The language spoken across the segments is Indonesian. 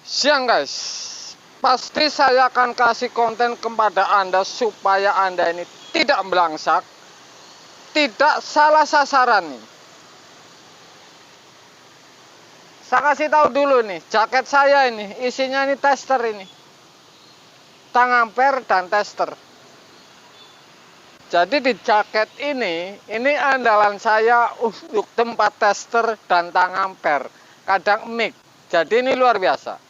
Siang guys, pasti saya akan kasih konten kepada Anda supaya Anda ini tidak melangsak, tidak salah sasaran nih. Saya kasih tahu dulu nih, jaket saya ini isinya ini tester ini, tang ampere dan tester. Jadi di jaket ini andalan saya untuk tempat tester dan tang ampere, kadang mic. Jadi ini luar biasa.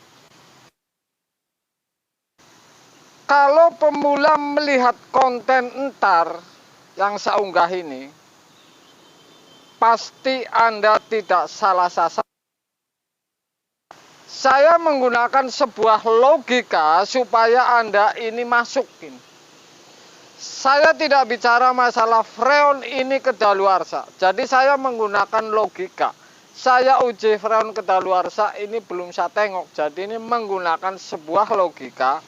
Kalau pemula melihat konten entar yang saya unggah ini, pasti Anda tidak salah sasaran. Saya menggunakan sebuah logika supaya Anda ini masukin. Saya tidak bicara masalah freon ini kedaluarsa. Jadi saya menggunakan logika. Saya uji freon kedaluarsa ini belum saya tengok. Jadi ini menggunakan sebuah logika.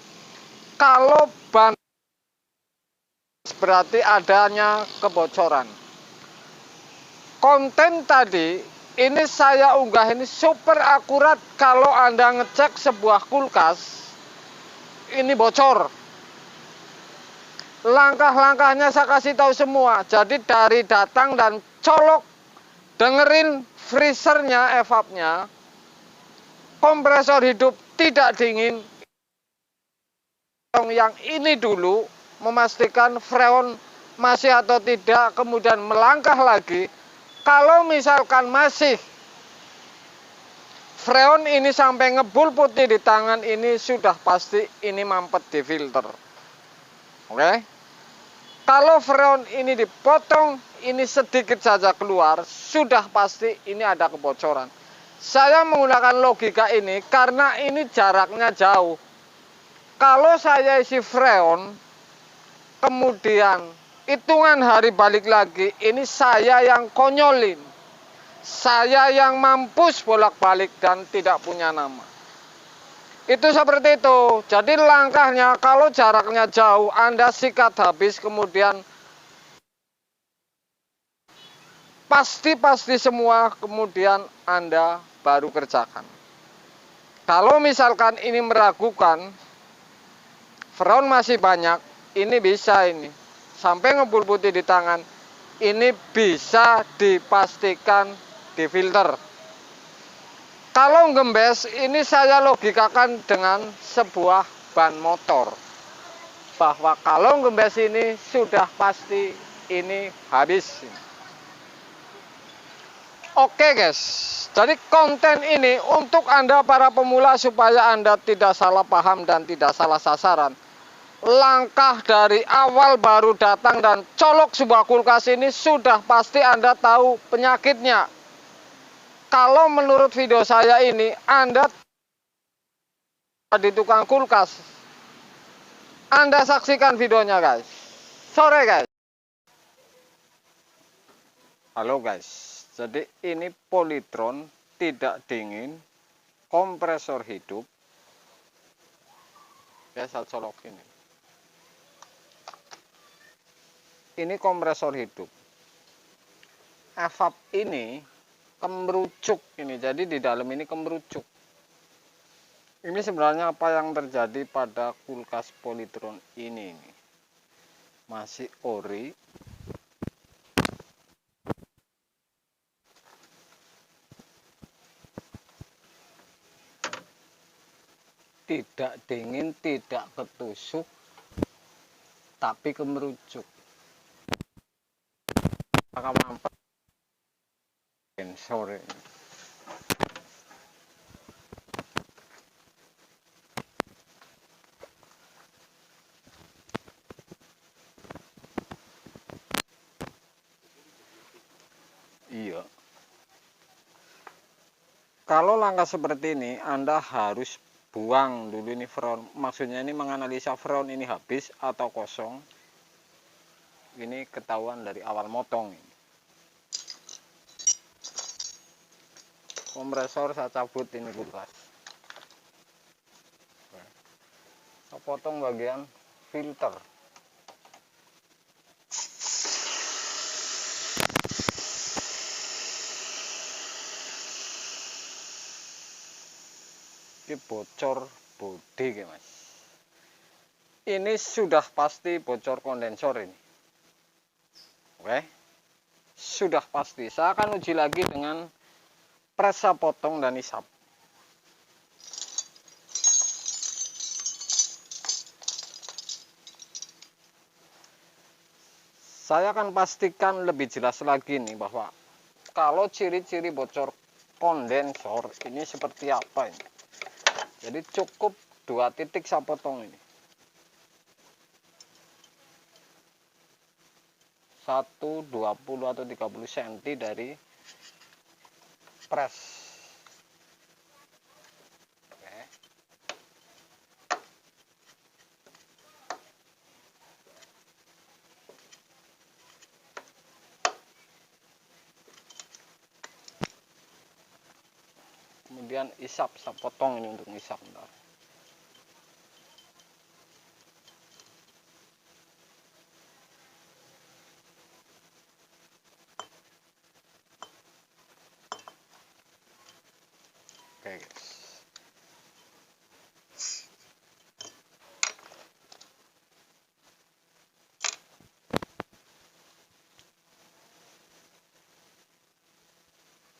Kalau ban berarti adanya kebocoran. Konten tadi ini saya unggah ini super akurat. Kalau Anda ngecek sebuah kulkas ini bocor, langkah-langkahnya saya kasih tahu semua. Jadi dari datang dan colok, dengerin freezernya, evapnya, kompresor hidup tidak dingin. Yang ini dulu memastikan freon masih atau tidak, kemudian melangkah lagi. Kalau misalkan masih freon ini sampai ngebul putih di tangan ini, sudah pasti ini mampet di filter. Oke? Kalau freon ini dipotong, ini sedikit saja keluar, sudah pasti ini ada kebocoran. Saya menggunakan logika ini karena ini jaraknya jauh. Kalau saya isi freon, kemudian hitungan hari balik lagi, ini saya yang konyolin. Saya yang mampus bolak-balik dan tidak punya nama. Itu seperti itu. Jadi langkahnya kalau jaraknya jauh, Anda sikat habis, kemudian pasti semua, kemudian Anda baru kerjakan. Kalau misalkan ini meragukan, freon masih banyak, ini bisa ini sampai ngebul putih di tangan, ini bisa dipastikan di filter. Kalau gembes, ini saya logikakan dengan sebuah ban motor, bahwa kalau gembes ini sudah pasti ini habis. Oke guys, jadi konten ini untuk Anda para pemula supaya Anda tidak salah paham dan tidak salah sasaran. Langkah dari awal baru datang dan colok sebuah kulkas ini sudah pasti Anda tahu penyakitnya. Kalau menurut video saya ini, Anda di tukang kulkas, Anda saksikan videonya guys. Sore guys. Halo guys, jadi ini Polytron tidak dingin, kompresor hidup. Ya, saya colok ini. Ini kompresor hidup. Evap ini kemerucuk ini, jadi di dalam ini kemerucuk. Ini sebenarnya apa yang terjadi pada kulkas Polytron ini? Masih ori. Tidak dingin, tidak ketusuk, tapi kemerucuk. Maka mampet sore. Iya. Kalau langkah seperti ini, Anda harus buang dulu ini freon. Maksudnya ini menganalisa freon ini habis atau kosong. Ini ketahuan dari awal motong ini. Kompresor saya cabut ini kulkas. Saya potong bagian filter. Ini bocor bodi ya Mas. Ini sudah pasti bocor kondensor ini. Oke. Sudah pasti. Saya akan uji lagi dengan presa potong dan isap. Saya akan pastikan lebih jelas lagi nih bahwa kalau ciri-ciri bocor kondensor ini seperti apa ini. Jadi cukup 2 titik saya potong ini. 1, 20 atau 30 cm dari pres. Oke. Kemudian isap, saya potong ini untuk isap. Bentar. Oke guys.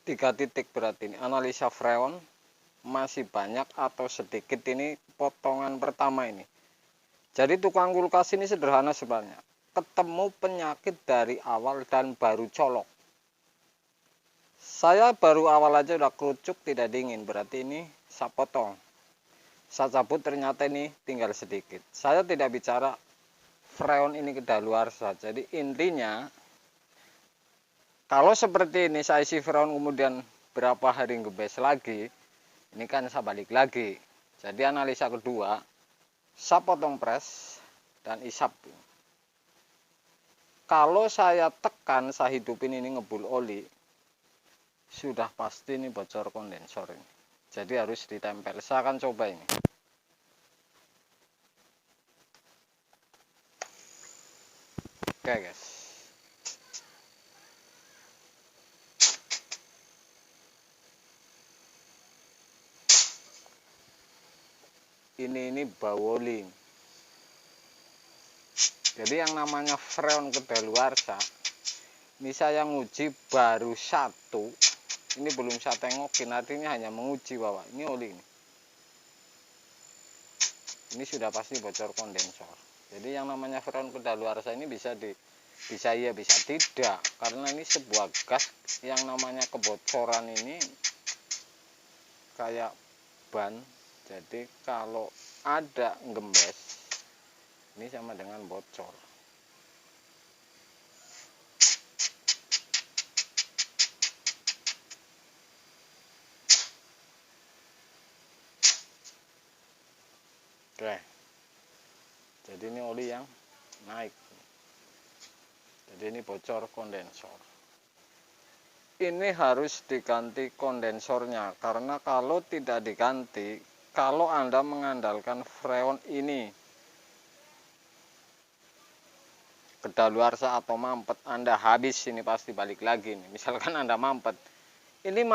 Tiga titik berarti ini analisa freon masih banyak atau sedikit ini potongan pertama ini. Jadi tukang kulkas ini sederhana sebenarnya. Ketemu penyakit dari awal dan baru colok. Saya baru awal aja udah kerucuk tidak dingin, berarti ini saya potong. Saya cabut ternyata ini tinggal sedikit. Saya tidak bicara freon ini kedaluarsa. Jadi intinya kalau seperti ini saya isi freon kemudian berapa hari ngebes lagi, ini kan saya balik lagi. Jadi analisa kedua, saya potong pres dan isap. Kalau saya tekan, saya hidupin ini ngebul oli, sudah pasti ini bocor kondensor ini. Jadi harus ditempel. Saya akan coba ini. Oke guys. Ini bau oli. Jadi yang namanya freon kedaluarsa, ini saya nguji baru 1. Ini belum saya tengokin, artinya hanya menguji bahwa ini oli ini. Ini sudah pasti bocor kondensor. Jadi yang namanya freon kedaluarsa ini bisa iya bisa tidak, karena ini sebuah gas yang namanya kebocoran ini kayak ban. Jadi kalau ada gembes ini sama dengan bocor. Oke. Jadi ini oli yang naik. Jadi ini bocor kondensor. Ini harus diganti kondensornya, karena kalau tidak diganti, kalau Anda mengandalkan freon ini kedaluarsa atau mampet, Anda habis ini pasti balik lagi nih. Misalkan Anda mampet, ini